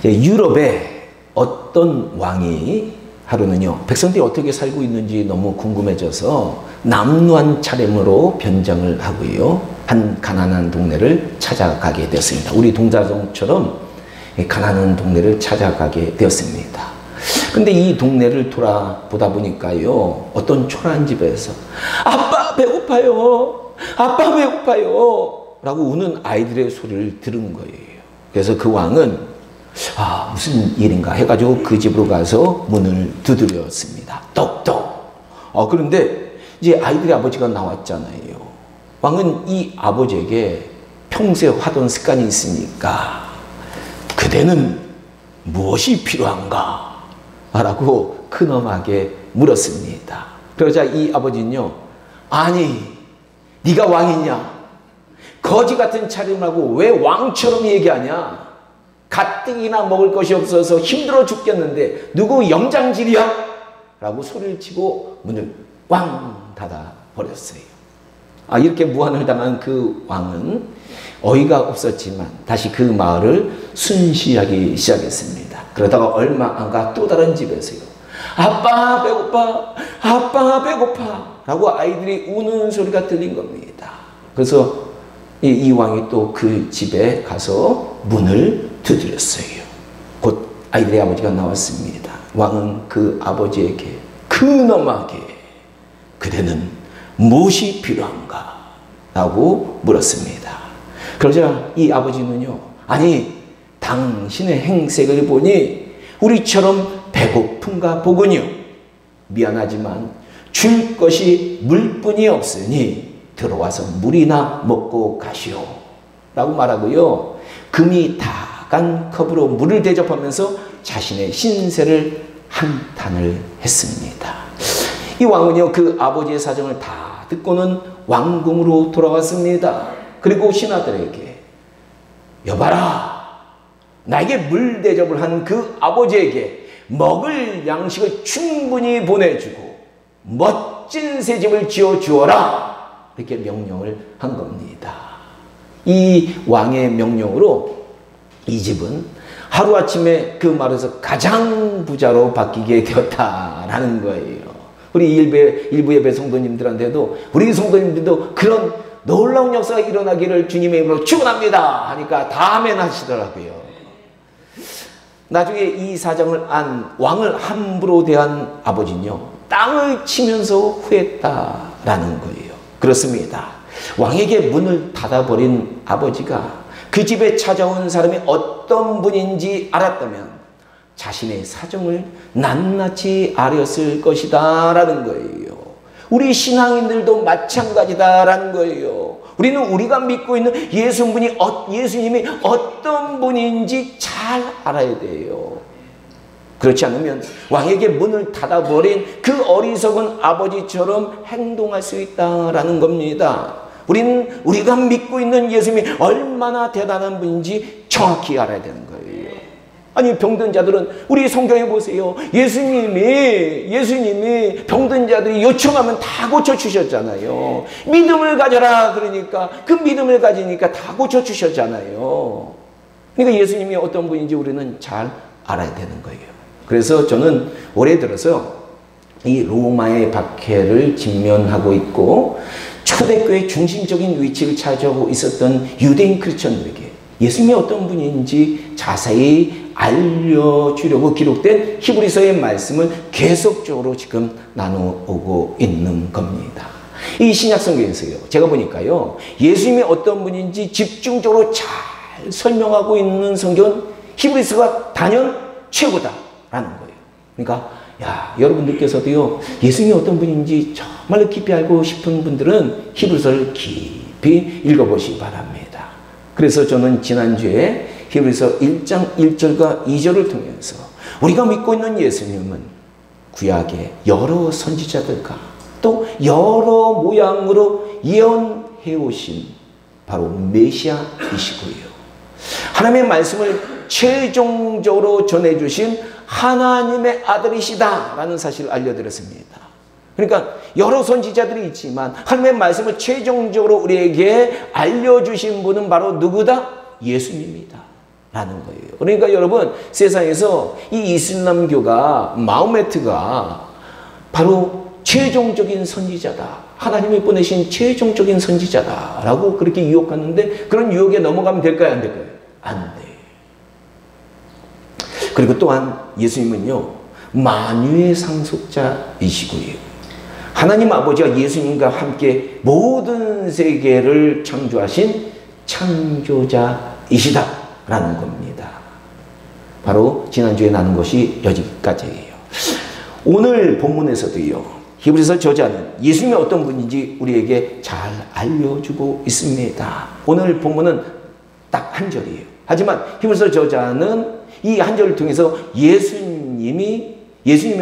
유럽에 어떤 왕이 하루는요, 백성들이 어떻게 살고 있는지 너무 궁금해져서 남루한 차림으로 변장을 하고요, 한 가난한 동네를 찾아가게 되었습니다. 우리 동자동처럼 가난한 동네를 찾아가게 되었습니다. 근데 이 동네를 돌아보다 보니까요, 어떤 초라한 집에서 아빠 배고파요, 아빠 배고파요 라고 우는 아이들의 소리를 들은 거예요. 그래서 그 왕은 무슨 일인가 해가지고 그 집으로 가서 문을 두드렸습니다. 똑똑. 그런데 이제 아이들의 아버지가 나왔잖아요. 왕은 이 아버지에게 평소에 하던 습관이 있으니까 그대는 무엇이 필요한가? 라고 근엄하게 물었습니다. 그러자 이 아버지는요, 아니 네가 왕이냐? 거지 같은 차림하고 왜 왕처럼 얘기하냐? 가뜩이나 먹을 것이 없어서 힘들어 죽겠는데 누구 영장질이야? 라고 소리를 치고 문을 꽝 닫아 버렸어요. 이렇게 무안을 당한 그 왕은 어이가 없었지만 다시 그 마을을 순시하기 시작했습니다. 그러다가 얼마 안 가 또 다른 집에서요, 아빠 배고파, 아빠 배고파 라고 아이들이 우는 소리가 들린 겁니다. 그래서 이 왕이 또 그 집에 가서 문을 두드렸어요. 곧 아이들의 아버지가 나왔습니다. 왕은 그 아버지에게 근엄하게 그대는 무엇이 필요한가? 라고 물었습니다. 그러자 이 아버지는요, 아니 당신의 행색을 보니 우리처럼 배고픈가 보군요. 미안하지만 줄 것이 물뿐이 없으니 들어와서 물이나 먹고 가시오 라고 말하고요, 금이 다 간 컵으로 물을 대접하면서 자신의 신세를 한탄을 했습니다. 이 왕은요, 그 아버지의 사정을 다 듣고는 왕궁으로 돌아왔습니다. 그리고 신하들에게, 여봐라, 나에게 물 대접을 한 그 아버지에게 먹을 양식을 충분히 보내주고 멋진 새집을 지어주어라, 이렇게 명령을 한 겁니다. 이 왕의 명령으로 이 집은 하루아침에 그 마을에서 가장 부자로 바뀌게 되었다라는 거예요. 우리 일부 예배 성도님들한테도, 우리 성도님들도 그런 놀라운 역사가 일어나기를 주님의 이름으로 축원합니다 하니까 다 아멘 하시더라고요. 나중에 이 사정을 안 왕을 함부로 대한 아버지는요, 땅을 치면서 후회했다라는 거예요. 그렇습니다. 왕에게 문을 닫아버린 아버지가 그 집에 찾아온 사람이 어떤 분인지 알았다면 자신의 사정을 낱낱이 아렸을 것이다 라는 거예요. 우리 신앙인들도 마찬가지다라는 거예요. 우리는 우리가 믿고 있는 예수님이 어떤 분인지 잘 알아야 돼요. 그렇지 않으면 왕에게 문을 닫아버린 그 어리석은 아버지처럼 행동할 수 있다라는 겁니다. 우리는 우리가 믿고 있는 예수님이 얼마나 대단한 분인지 정확히 알아야 되는 거예요. 아니 병든 자들은 우리 성경에 보세요. 예수님이 병든 자들이 요청하면 다 고쳐주셨잖아요. 믿음을 가져라 그러니까 그 믿음을 가지니까 다 고쳐주셨잖아요. 그러니까 예수님이 어떤 분인지 우리는 잘 알아야 되는 거예요. 그래서 저는 올해 들어서 이 로마의 박해를 직면하고 있고 초대교회의 중심적인 위치를 차지하고 있었던 유대인 크리스천들에게 예수님이 어떤 분인지 자세히 알려주려고 기록된 히브리서의 말씀을 계속적으로 지금 나누고 있는 겁니다. 이 신약성경에서요, 제가 보니까요, 예수님이 어떤 분인지 집중적으로 잘 설명하고 있는 성경은 히브리서가 단연 최고다라는 거예요. 그러니까 여러분들께서도요, 예수님이 어떤 분인지 정말로 깊이 알고 싶은 분들은 히브리서를 깊이 읽어보시기 바랍니다. 그래서 저는 지난주에 히브리서 1장 1절과 2절을 통해서 우리가 믿고 있는 예수님은 구약의 여러 선지자들과 또 여러 모양으로 예언해 오신 바로 메시아이시고요, 하나님의 말씀을 최종적으로 전해주신 하나님의 아들이시다라는 사실을 알려드렸습니다. 그러니까 여러 선지자들이 있지만 하나님의 말씀을 최종적으로 우리에게 알려주신 분은 바로 누구다? 예수님입니다. 라는 거예요. 그러니까 여러분, 세상에서 이 이슬람교가, 마호메트가 바로 최종적인 선지자다, 하나님이 보내신 최종적인 선지자다 라고 그렇게 유혹하는데, 그런 유혹에 넘어가면 될까요, 안 될까요? 안 돼요. 그리고 또한 예수님은요, 만유의 상속자이시고요, 하나님 아버지가 예수님과 함께 모든 세계를 창조하신 창조자이시다 라는 겁니다. 바로 지난주에 나눈 것이 여기까지예요. 오늘 본문에서도요, 히브리서 저자는 예수님이 어떤 분인지 우리에게 잘 알려주고 있습니다. 오늘 본문은 딱 한 절이에요. 하지만 히브리서 저자는 이 한 절을 통해서 예수님에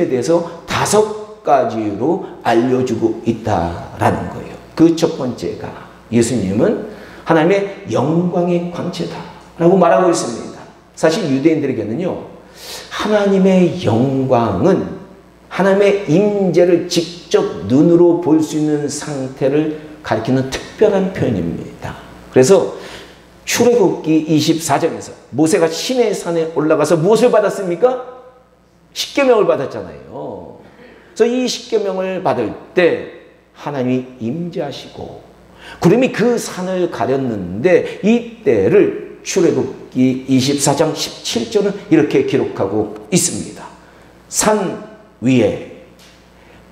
대해서 5가지로 알려주고 있다라는 거예요. 그 첫 번째가, 예수님은 하나님의 영광의 광채다 라고 말하고 있습니다. 사실 유대인들에게는요, 하나님의 영광은 하나님의 임재를 직접 눈으로 볼 수 있는 상태를 가리키는 특별한 표현입니다. 그래서 출애굽기 24장에서 모세가 시내 산에 올라가서 무엇을 받았습니까? 십계명을 받았잖아요. 그래서 이 십계명을 받을 때 하나님이 임재하시고 구름이 그 산을 가렸는데, 이때를 출애굽기 24장 17절은 이렇게 기록하고 있습니다. 산 위에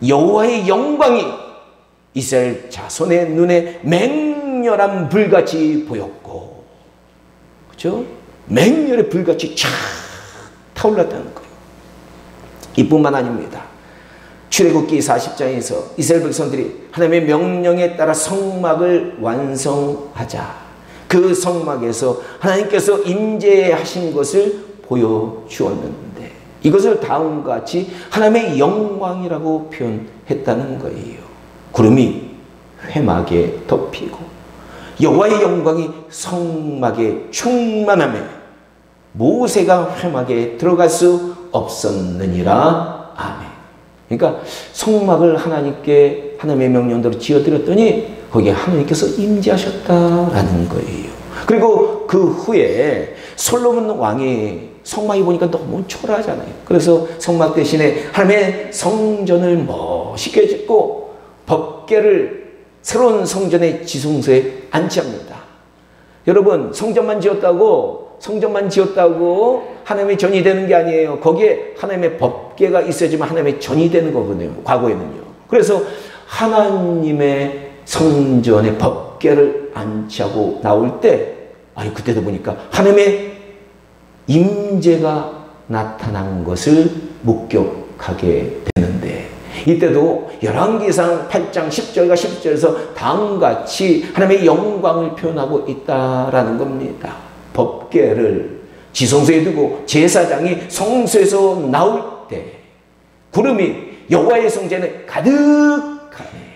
여호와의 영광이 이스라엘 자손의 눈에 맹렬한 불같이 보였고, 그렇죠? 맹렬의 불같이 쫙 타올랐다는 거예요. 이뿐만 아닙니다. 출애굽기 40장에서 이스라엘 백성들이 하나님의 명령에 따라 성막을 완성하자, 그 성막에서 하나님께서 임재하신 것을 보여주었는데, 이것을 다음과 같이 하나님의 영광이라고 표현했다는 거예요. 구름이 회막에 덮이고 여호와의 영광이 성막에 충만하며 모세가 회막에 들어갈 수 없었느니라. 아멘. 그러니까 성막을 하나님의 명령대로 지어드렸더니 거기에 하나님께서 임재하셨다라는 거예요. 그리고 그 후에 솔로몬 왕이 성막이 보니까 너무 초라하잖아요. 그래서 성막 대신에 하나님의 성전을 멋있게 짓고 법궤를 새로운 성전의 지성소에 안치합니다. 여러분, 성전만 지었다고 하나님의 전이 되는 게 아니에요. 거기에 하나님의 법궤가 있어야지만 하나님의 전이 되는 거거든요, 과거에는요. 그래서 하나님의 성전의 법궤를 안치하고 나올 때, 그때도 보니까 하나님의 임재가 나타난 것을 목격하게 되는데, 이때도 열왕기상 8장 10절과 11절에서 다음과 같이 하나님의 영광을 표현하고 있다라는 겁니다. 법궤를 지성소에 두고 제사장이 성소에서 나올 때 구름이 여호와의 성전에 가득하네.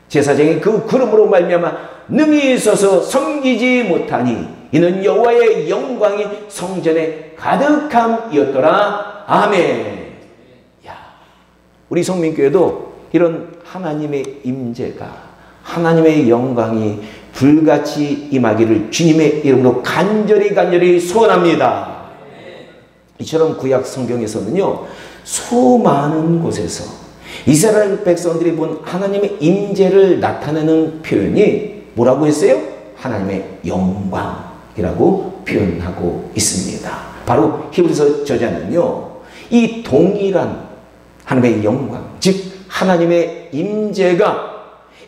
제사장이 그 구름으로 말미암아 능히 있어서 섬기지 못하니 이는 여호와의 영광이 성전에 가득함이었더라. 아멘. 우리 성민교회도 이런 하나님의 임재가, 하나님의 영광이 불같이 임하기를 주님의 이름으로 간절히 소원합니다. 이처럼 구약 성경에서는요, 수많은 곳에서 이스라엘 백성들이 본 하나님의 임재를 나타내는 표현이 뭐라고 했어요? 하나님의 영광이라고 표현하고 있습니다. 바로 히브리서 저자는요, 이 동일한 하나님의 영광, 즉 하나님의 임재가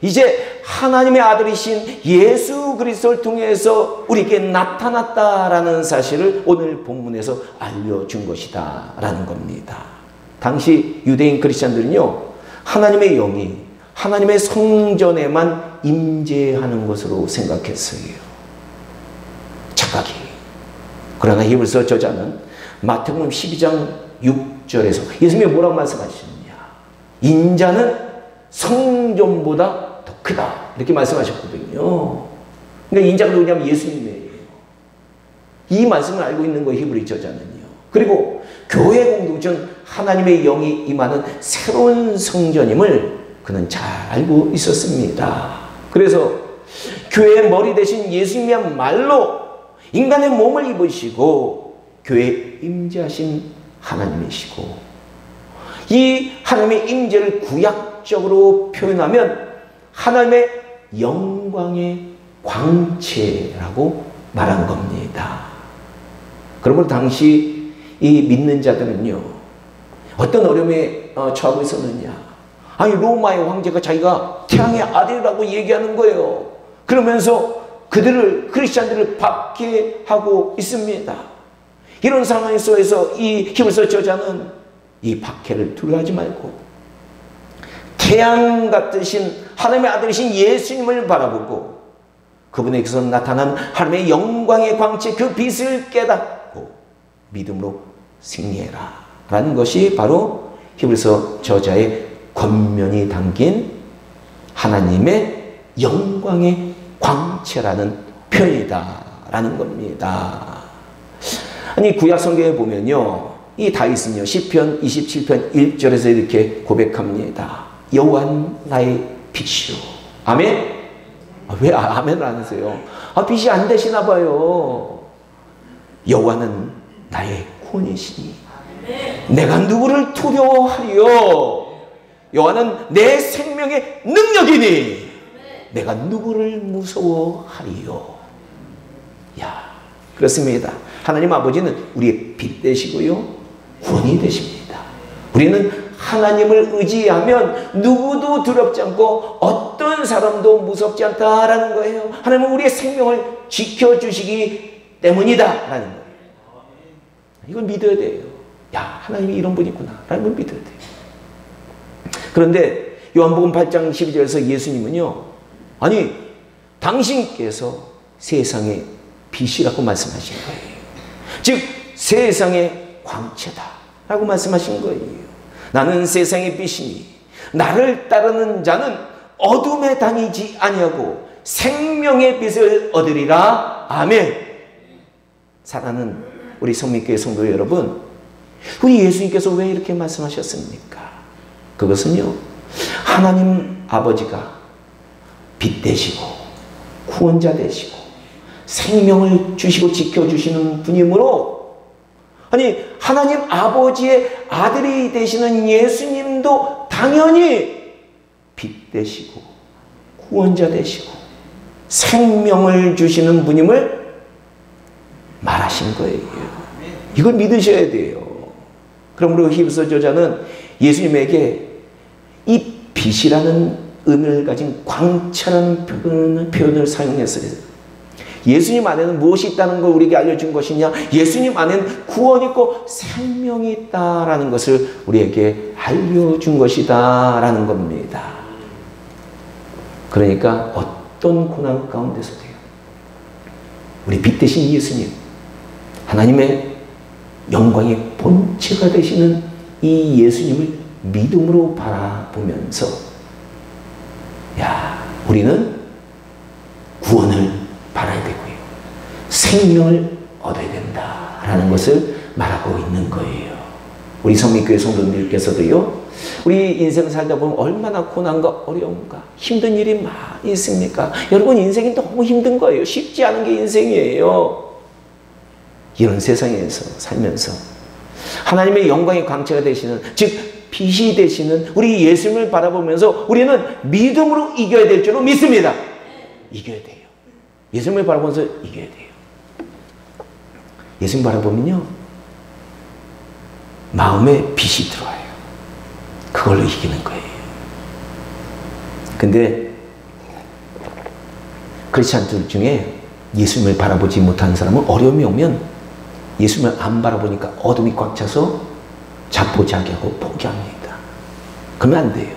이제 하나님의 아들이신 예수 그리스도를 통해서 우리에게 나타났다라는 사실을 오늘 본문에서 알려준 것이다 라는 겁니다. 당시 유대인 크리스찬들은요, 하나님의 영이 하나님의 성전에만 임재하는 것으로 생각했어요. 착각이. 그러나 히브리서 저자는 마태복음 12장 6절에서 예수님이 뭐라고 말씀하시느냐, 인자는 성전보다 더 크다 이렇게 말씀하셨거든요. 그러니까 인자가 누구냐면 예수님이에요. 이 말씀을 알고 있는 거예요, 히브리 저자는요. 그리고 교회 공동체는 하나님의 영이 임하는 새로운 성전임을 그는 잘 알고 있었습니다. 그래서 교회의 머리 대신 예수님이야말로 인간의 몸을 입으시고 교회에 임재하신 하나님이시고, 이 하나님의 임재를 구약적으로 표현하면 하나님의 영광의 광채라고 말한 겁니다. 그러므로 당시 이 믿는 자들은요, 어떤 어려움에 처하고 있었느냐. 아니, 로마의 황제가 자기가 태양의 아들이라고 얘기하는 거예요. 그러면서 크리스찬들을 박해하고 있습니다. 이런 상황 속에서 이 히브리서 저자는 이 박해를 두려워하지 말고 태양 같으신 하나님의 아들이신 예수님을 바라보고 그분에게서 나타난 하나님의 영광의 광채, 그 빛을 깨닫고 믿음으로 승리해라 라는 것이 바로 히브리서 저자의 권면이 담긴 하나님의 영광의 광채라는 표현이다 라는 겁니다. 아니, 구약 성경에 보면요, 이 다윗은요 시편 27편 1절에서 이렇게 고백합니다. 여호와는 나의 빛이요. 아멘? 왜 아멘을 안 하세요? 빛이 안 되시나 봐요. 여호와는 나의 구원이시니 내가 누구를 두려워하리요. 여호와는 내 생명의 능력이니 내가 누구를 무서워하리요. 야, 그렇습니다. 하나님 아버지는 우리의 빛 되시고요, 구원이 되십니다. 우리는 하나님을 의지하면 누구도 두렵지 않고 어떤 사람도 무섭지 않다라는 거예요. 하나님은 우리의 생명을 지켜주시기 때문이다 라는 거예요. 이걸 믿어야 돼요. 야, 하나님이 이런 분이구나 라는 걸 믿어야 돼요. 그런데 요한복음 8장 12절에서 예수님은요, 아니, 당신께서 세상의 빛이라고 말씀하신 거예요. 즉 세상의 광채다 라고 말씀하신 거예요. 나는 세상의 빛이니 나를 따르는 자는 어둠에 다니지 아니하고 생명의 빛을 얻으리라. 아멘. 사랑하는 우리 성민교회 성도 여러분, 우리 예수님께서 왜 이렇게 말씀하셨습니까? 그것은요, 하나님 아버지가 빛 되시고 구원자 되시고 생명을 주시고 지켜주시는 분이므로, 아니, 하나님 아버지의 아들이 되시는 예수님도 당연히 빛 되시고 구원자 되시고 생명을 주시는 분임을 말하신 거예요. 이걸 믿으셔야 돼요. 그러므로 히브리서 저자는 예수님에게 이 빛이라는 의미를 가진 광채라는 표현을 사용했어요. 예수님 안에는 무엇이 있다는 걸 우리에게 알려준 것이냐? 예수님 안에는 구원이 있고 생명이 있다라는 것을 우리에게 알려준 것이다 라는 겁니다. 그러니까 어떤 고난 가운데서도요, 우리 빛 대신 예수님, 하나님의 영광의 본체가 되시는 이 예수님을 믿음으로 바라보면서, 야, 우리는 구원을 바라야 되고요, 생명을 얻어야 된다라는 것을 말하고 있는 거예요. 우리 성민교회 성도님들께서도요, 우리 인생 살다 보면 얼마나 고난과 어려움과 힘든 일이 많이 있습니까? 여러분, 인생이 너무 힘든 거예요. 쉽지 않은 게 인생이에요. 이런 세상에서 살면서 하나님의 영광의 광채가 되시는, 즉 빛이 되시는 우리 예수님을 바라보면서 우리는 믿음으로 이겨야 될 줄로 믿습니다. 이겨야 돼요. 예수님을 바라보면서 이겨야 돼요. 예수님 바라보면요, 마음에 빛이 들어와요. 그걸로 이기는 거예요. 근데 크리스찬들 중에 예수님을 바라보지 못하는 사람은 어려움이 오면 예수님을 안 바라보니까 어둠이 꽉 차서 자포자기하고 포기합니다. 그러면 안 돼요.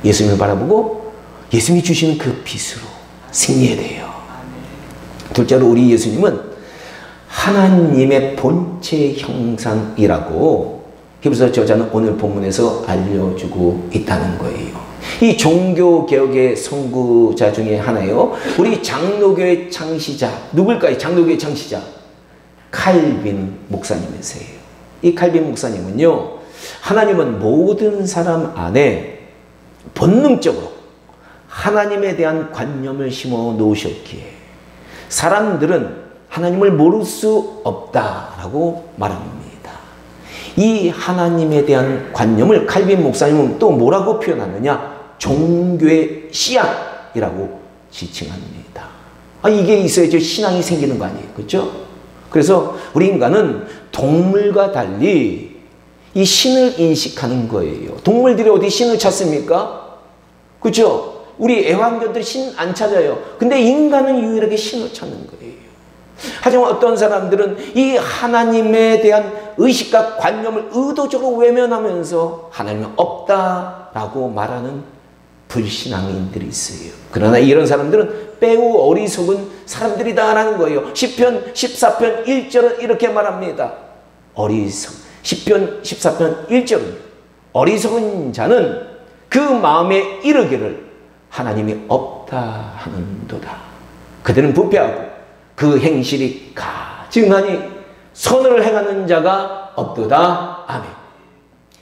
예수님을 바라보고 예수님이 주시는 그 빛으로 승리해야 돼요. 둘째로 우리 예수님은 하나님의 본체 형상이라고 히브리서 저자는 오늘 본문에서 알려주고 있다는 거예요. 이 종교개혁의 선구자 중에 하나예요. 우리 장로교의 창시자, 누굴까요? 장로교의 창시자 칼빈 목사님이세요. 이 칼빈 목사님은요, 하나님은 모든 사람 안에 본능적으로 하나님에 대한 관념을 심어 놓으셨기에 사람들은 하나님을 모를 수 없다라고 말합니다. 이 하나님에 대한 관념을 칼빈 목사님은 또 뭐라고 표현하느냐? 종교의 씨앗이라고 지칭합니다. 이게 있어야지 신앙이 생기는 거 아니에요. 그렇죠? 그래서 우리 인간은 동물과 달리 이 신을 인식하는 거예요. 동물들이 어디 신을 찾습니까? 그렇죠? 우리 애완견들이 신 안 찾아요. 근데 인간은 유일하게 신을 찾는 거예요. 하지만 어떤 사람들은 이 하나님에 대한 의식과 관념을 의도적으로 외면하면서 하나님은 없다라고 말하는 불신앙인들이 있어요. 그러나 이런 사람들은 매우 어리석은 사람들이다라는 거예요. 시편 14편 1절은 이렇게 말합니다. 시편 14편 1절은 어리석은 자는 그 마음에 이르기를 하나님이 없다 하는도다. 그들은 부패하고 그 행실이 가증하니 선을 행하는 자가 없도다. 아멘.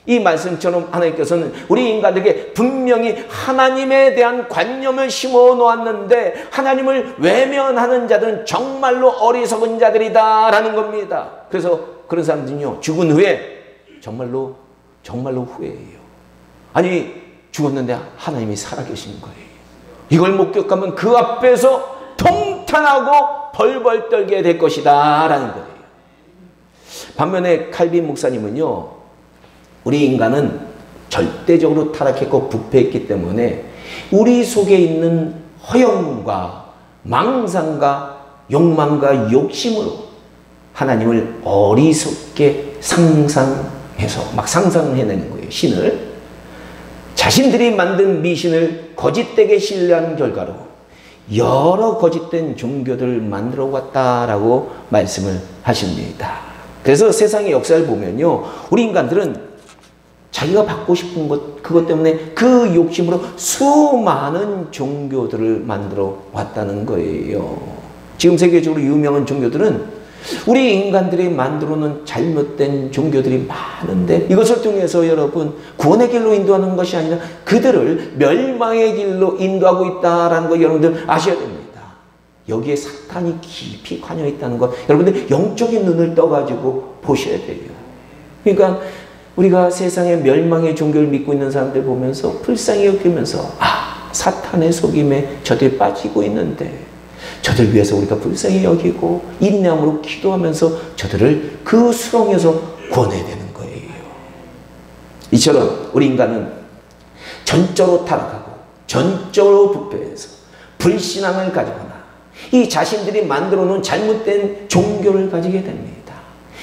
이 말씀처럼 하나님께서는 우리 인간에게 분명히 하나님에 대한 관념을 심어 놓았는데 하나님을 외면하는 자들은 정말로 어리석은 자들이다 라는 겁니다. 그래서 그런 사람들은요, 죽은 후에 정말로 후회해요. 아니, 죽었는데 하나님이 살아계신 거예요. 이걸 목격하면 그 앞에서 통탄하고 벌벌 떨게 될 것이다 라는 거예요. 반면에 칼빈 목사님은요, 우리 인간은 절대적으로 타락했고 부패했기 때문에 우리 속에 있는 허영과 망상과 욕망과 욕심으로 하나님을 어리석게 상상해서 막 상상을 해내는 거예요. 신을. 자신들이 만든 미신을 거짓되게 신뢰한 결과로 여러 거짓된 종교들을 만들어 왔다라고 말씀을 하십니다. 그래서 세상의 역사를 보면요, 우리 인간들은 자기가 받고 싶은 것, 그것 때문에 그 욕심으로 수많은 종교들을 만들어 왔다는 거예요. 지금 세계적으로 유명한 종교들은 우리 인간들이 만들어 놓은 잘못된 종교들이 많은데 이것을 통해서 여러분 구원의 길로 인도하는 것이 아니라 그들을 멸망의 길로 인도하고 있다는 거 여러분들 아셔야 됩니다. 여기에 사탄이 깊이 관여 있다는 것 여러분들 영적인 눈을 떠가지고 보셔야 돼요. 그러니까 우리가 세상의 멸망의 종교를 믿고 있는 사람들 보면서 불쌍히 여기면서 사탄의 속임에 저들이 빠지고 있는데 저들 위해서 우리가 불쌍히 여기고 인내함으로 기도하면서 저들을 그 수렁에서 구원해야 되는 거예요. 이처럼 우리 인간은 전적으로 타락하고 전적으로 부패해서 불신앙을 가지거나 이 자신들이 만들어 놓은 잘못된 종교를 가지게 됩니다.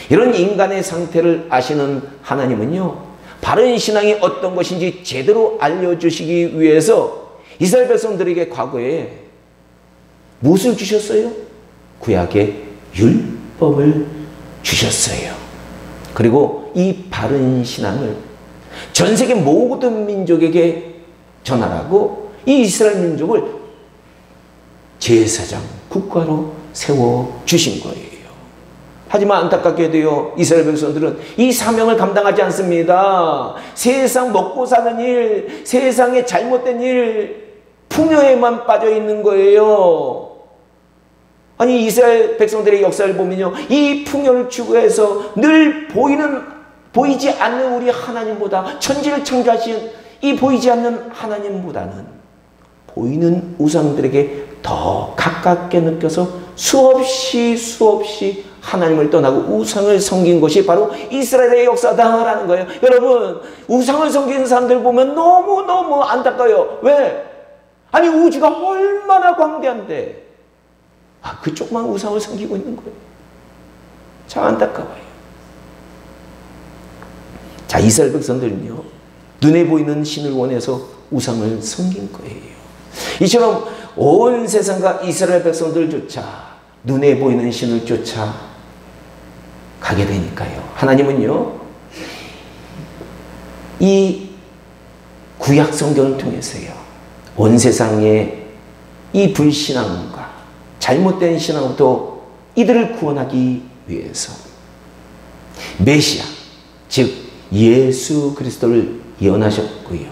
이런 인간의 상태를 아시는 하나님은요, 바른 신앙이 어떤 것인지 제대로 알려주시기 위해서 이스라엘 백성들에게 과거에 무엇을 주셨어요? 구약의 율법을 주셨어요. 그리고 이 바른 신앙을 전 세계 모든 민족에게 전하라고 이 이스라엘 민족을 제사장 국가로 세워주신 거예요. 하지만 안타깝게도요, 이스라엘 백성들은 이 사명을 감당하지 않습니다. 세상 먹고 사는 일, 세상의 잘못된 일, 풍요에만 빠져 있는 거예요. 아니, 이스라엘 백성들의 역사를 보면요, 이 풍요를 추구해서 늘 보이지 않는 우리 하나님보다, 천지를 창조하신 이 보이지 않는 하나님보다는 보이는 우상들에게 더 가깝게 느껴서 수없이 하나님을 떠나고 우상을 섬긴 것이 바로 이스라엘의 역사다라는 거예요. 여러분, 우상을 섬기는 사람들 보면 너무너무 안타까워요. 왜? 아니, 우주가 얼마나 광대한데 그쪽만 우상을 섬기고 있는 거예요. 참 안타까워요. 자, 이스라엘 백성들은요, 눈에 보이는 신을 원해서 우상을 섬긴 거예요. 이처럼 온 세상과 이스라엘 백성들조차 눈에 보이는 신을 쫓아 가게 되니까요, 하나님은요, 이 구약 성경을 통해서요, 온 세상의 이 불신앙과 잘못된 신앙부터 이들을 구원하기 위해서 메시아, 즉 예수 그리스도를 예언하셨고요,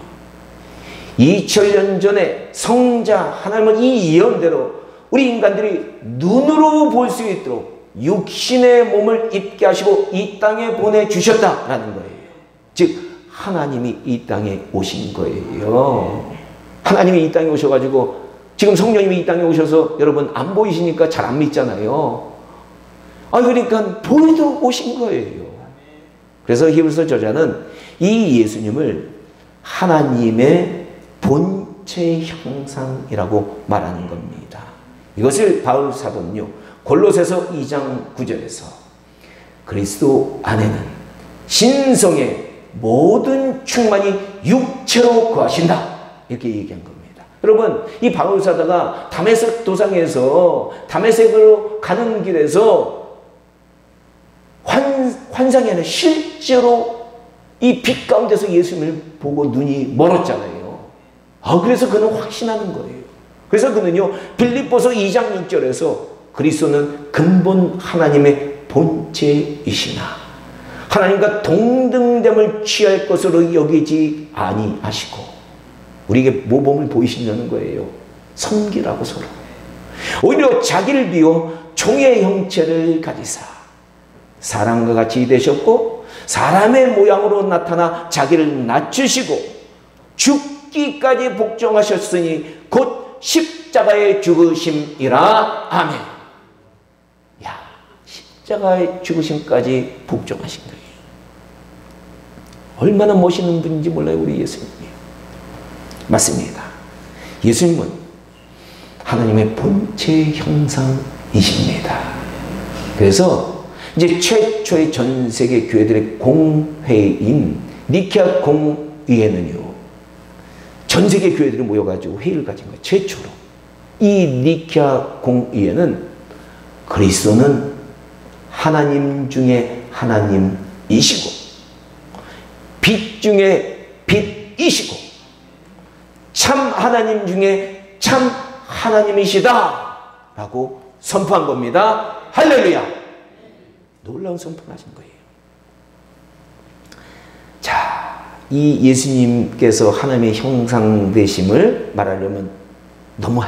2000년 전에 성자 하나님은 이 예언대로 우리 인간들이 눈으로 볼 수 있도록 육신의 몸을 입게 하시고 이 땅에 보내주셨다라는 거예요. 즉 하나님이 이 땅에 오신 거예요. 하나님이 이 땅에 오셔가지고 지금 성령님이 이 땅에 오셔서 여러분 안 보이시니까 잘 안 믿잖아요. 그러니까 보이도록 오신 거예요. 그래서 히브리서 저자는 이 예수님을 하나님의 본체 형상이라고 말하는 겁니다. 이것을 바울 사도는요, 골로새서 2장 9절에서 그리스도 안에는 신성의 모든 충만이 육체로 거하신다, 이렇게 얘기한 겁니다. 여러분, 이 바울 사도가 다메섹 도상에서 다메섹으로 가는 길에서 환상이 아니라 실제로 이 빛 가운데서 예수님을 보고 눈이 멀었잖아요. 그래서 그는 확신하는 거예요. 그래서 그는요, 빌립보서 2장 6절에서 그리스도는 근본 하나님의 본체이시나 하나님과 동등됨을 취할 것으로 여기지 아니하시고, 우리에게 모범을 보이신다는 거예요. 섬기라고 서로. 오히려 자기를 비워 종의 형체를 가지사 사람과 같이 되셨고 사람의 모양으로 나타나 자기를 낮추시고 죽기까지 복종하셨으니 곧 십자가의 죽으심이라. 아멘. 야, 십자가의 죽으심까지 복종하신 거예요. 얼마나 멋있는 분인지 몰라요, 우리 예수님이. 맞습니다. 예수님은 하나님의 본체 형상이십니다. 그래서 이제 최초의 전 세계 교회들의 공회인 니케아 공의회는요, 전 세계 교회들이 모여가지고 회의를 가진 거예요. 최초로. 이 니케아 공의회는 그리스도는 하나님 중에 하나님이시고 빛 중에 빛이시고 참 하나님 중에 참 하나님이시다 라고 선포한 겁니다. 할렐루야. 놀라운 선포하신 거예요. 자, 이 예수님께서 하나님의 형상 되심을 말하려면 너무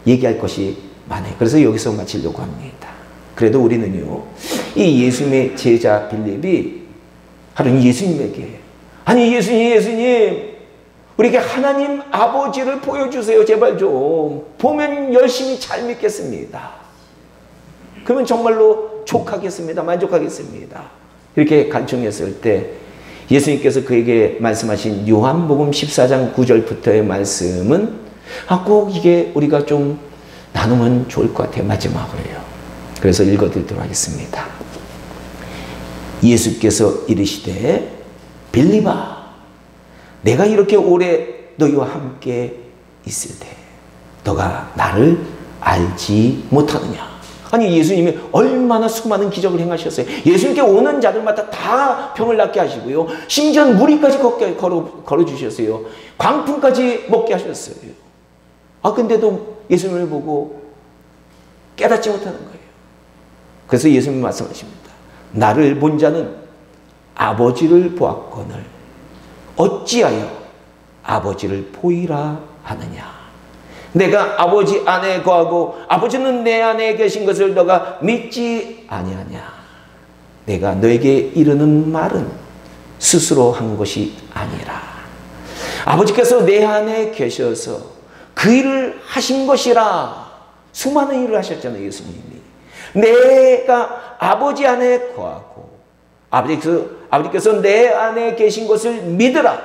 얘기할 것이 많아요. 그래서 여기서 마치려고 합니다. 그래도 우리는요, 이 예수님의 제자 빌립이 하루는 예수님에게, 아니 예수님 우리에게 하나님 아버지를 보여주세요. 제발 좀. 보면 열심히 잘 믿겠습니다. 그러면 정말로 족하겠습니다. 만족하겠습니다. 이렇게 간청했을 때 예수님께서 그에게 말씀하신 요한복음 14장 9절부터의 말씀은 꼭 이게 우리가 좀 나누면 좋을 것 같아요. 마지막으로요. 그래서 읽어드리도록 하겠습니다. 예수께서 이르시되 빌립아, 내가 이렇게 오래 너희와 함께 있을 때 너가 나를 알지 못하느냐. 아니, 예수님이 얼마나 수많은 기적을 행하셨어요. 예수님께 오는 자들마다 다 병을 낫게 하시고요, 심지어 무리까지 걸어주셨어요. 광풍까지 먹게 하셨어요. 근데도 예수님을 보고 깨닫지 못하는 거예요. 그래서 예수님이 말씀하십니다. 나를 본 자는 아버지를 보았거늘 어찌하여 아버지를 보이라 하느냐. 내가 아버지 안에 거하고 아버지는 내 안에 계신 것을 너가 믿지 아니하냐. 내가 너에게 이르는 말은 스스로 한 것이 아니라 아버지께서 내 안에 계셔서 그 일을 하신 것이라. 수많은 일을 하셨잖아요, 예수님이. 내가 아버지 안에 거하고 아버지께서 내 안에 계신 것을 믿으라.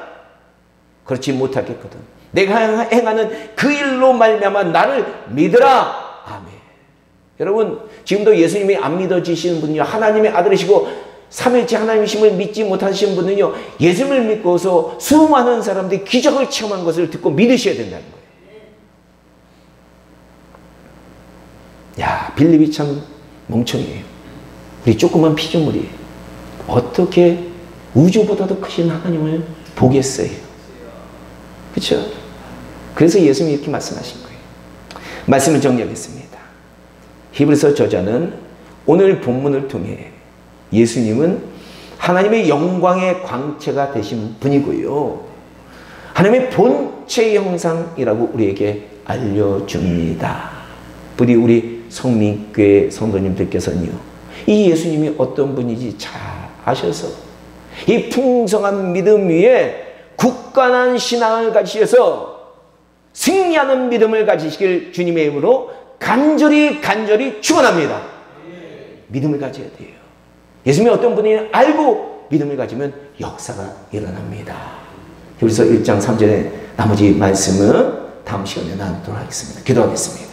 그렇지 못하겠거든. 내가 행하는 그 일로 말미암아 나를 믿으라. 아멘. 여러분, 지금도 예수님이 안 믿어지시는 분은요, 하나님의 아들이시고 삼일째 하나님이심을 믿지 못하시는 분은요, 예수님을 믿고서 수많은 사람들이 기적을 체험한 것을 듣고 믿으셔야 된다는 거예요. 야, 빌립이 참 멍청이에요. 우리 조그만 피조물이 어떻게 우주보다도 크신 하나님을 보겠어요? 그렇죠? 그래서 예수님이 이렇게 말씀하신 거예요. 말씀을 정리하겠습니다. 히브리서 저자는 오늘 본문을 통해 예수님은 하나님의 영광의 광채가 되신 분이고요, 하나님의 본체 형상이라고 우리에게 알려줍니다. 부디 우리 성민교회 성도님들께서는요, 이 예수님이 어떤 분인지 잘 아셔서 이 풍성한 믿음 위에 굳건한 신앙을 가지셔서 승리하는 믿음을 가지시길 주님의 이름으로 간절히 축원합니다. 믿음을 가져야 돼요. 예수님이 어떤 분인지 알고 믿음을 가지면 역사가 일어납니다. 그래서 1장 3절에 나머지 말씀은 다음 시간에 나누도록 하겠습니다. 기도하겠습니다.